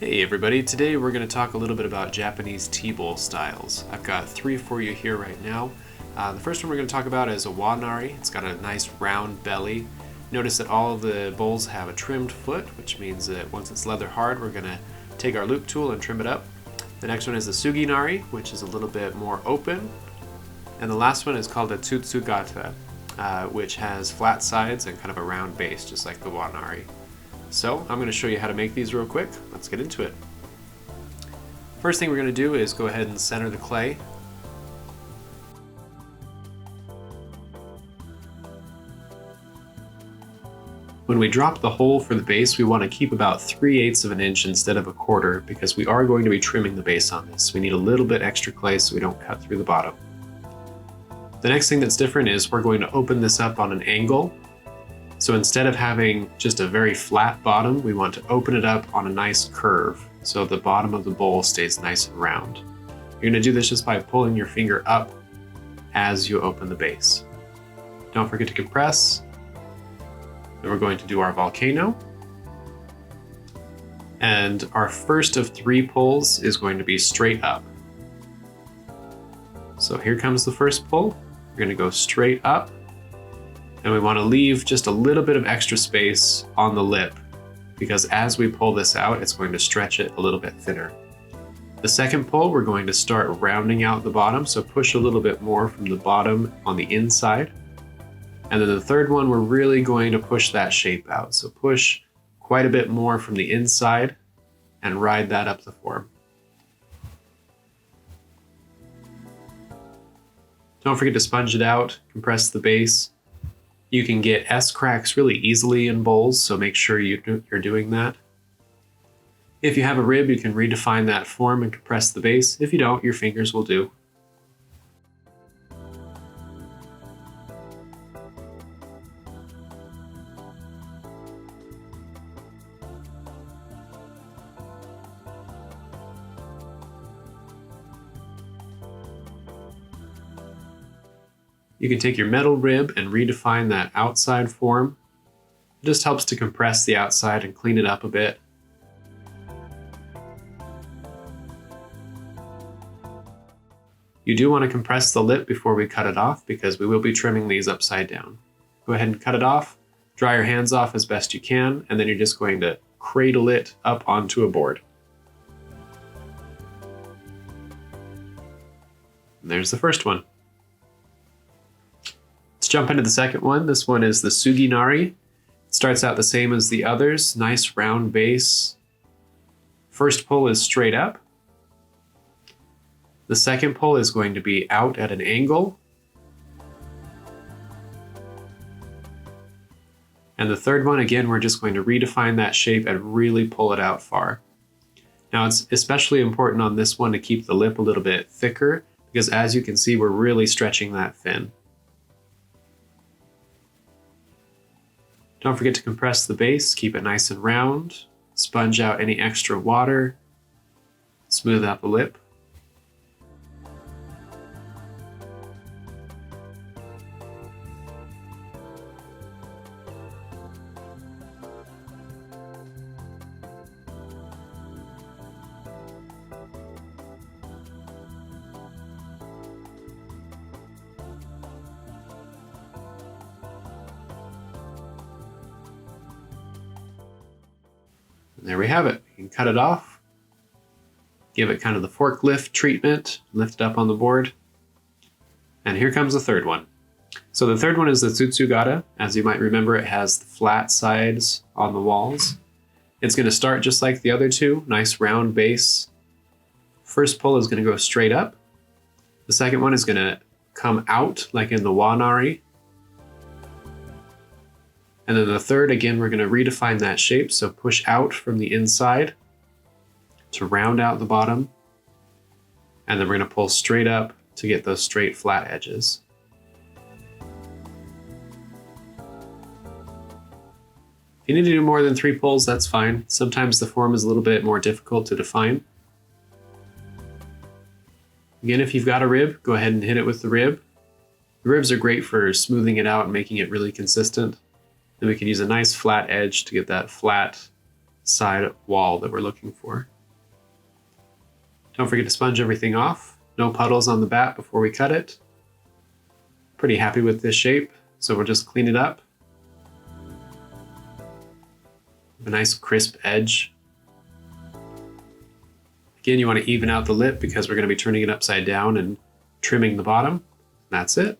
Hey everybody, today we're going to talk a little bit about Japanese tea bowl styles. I've got three for you here right now. The first one we're going to talk about is a Wa-Nari. It's got a nice round belly. Notice that all of the bowls have a trimmed foot, which means that once it's leather hard, we're going to take our loop tool and trim it up. The next one is the Sugi-Nari, which is a little bit more open. And the last one is called a Tsutsu-Gata, which has flat sides and kind of a round base, just like the Wa-Nari. So I'm going to show you how to make these real quick. Let's get into it. First thing we're going to do is go ahead and center the clay. When we drop the hole for the base, we want to keep about 3/8 of an inch instead of a quarter because we are going to be trimming the base on this. We need a little bit extra clay so we don't cut through the bottom. The next thing that's different is we're going to open this up on an angle. So instead of having just a very flat bottom, we want to open it up on a nice curve so the bottom of the bowl stays nice and round. You're going to do this just by pulling your finger up as you open the base. Don't forget to compress. Then we're going to do our volcano. And our first of 3 pulls is going to be straight up. So here comes the first pull. We're going to go straight up. And we want to leave just a little bit of extra space on the lip because as we pull this out, it's going to stretch it a little bit thinner. The second pull, we're going to start rounding out the bottom, so push a little bit more from the bottom on the inside. And then the third one, we're really going to push that shape out. So push quite a bit more from the inside and ride that up the form. Don't forget to sponge it out, compress the base. You can get S-cracks really easily in bowls, so make sure you're doing that. If you have a rib, you can redefine that form and compress the base. If you don't, your fingers will do. You can take your metal rib and redefine that outside form. It just helps to compress the outside and clean it up a bit. You do want to compress the lip before we cut it off because we will be trimming these upside down. Go ahead and cut it off, dry your hands off as best you can, and then you're just going to cradle it up onto a board. And there's the first one. Let's jump into the second one. This one is the Sugi-Nari. It starts out the same as the others. Nice round base. First pull is straight up. The second pull is going to be out at an angle. And the third one, again, we're just going to redefine that shape and really pull it out far. Now it's especially important on this one to keep the lip a little bit thicker because as you can see, we're really stretching that fin. Don't forget to compress the base, keep it nice and round, sponge out any extra water, smooth out the lip. There we have it. You can cut it off, give it kind of the forklift treatment, lift it up on the board. And here comes the third one. So the third one is the Tsutsu-Gata. As you might remember, it has the flat sides on the walls. It's going to start just like the other two, nice round base. First pull is going to go straight up. The second one is going to come out like in the Wa-Nari. And then the third, again, we're going to redefine that shape. So push out from the inside to round out the bottom. And then we're going to pull straight up to get those straight flat edges. If you need to do more than 3 pulls, that's fine. Sometimes the form is a little bit more difficult to define. Again, if you've got a rib, go ahead and hit it with the rib. The ribs are great for smoothing it out and making it really consistent. Then we can use a nice flat edge to get that flat side wall that we're looking for. Don't forget to sponge everything off. No puddles on the bat before we cut it. Pretty happy with this shape, so we'll just clean it up. A nice crisp edge. Again, you want to even out the lip because we're going to be turning it upside down and trimming the bottom. That's it.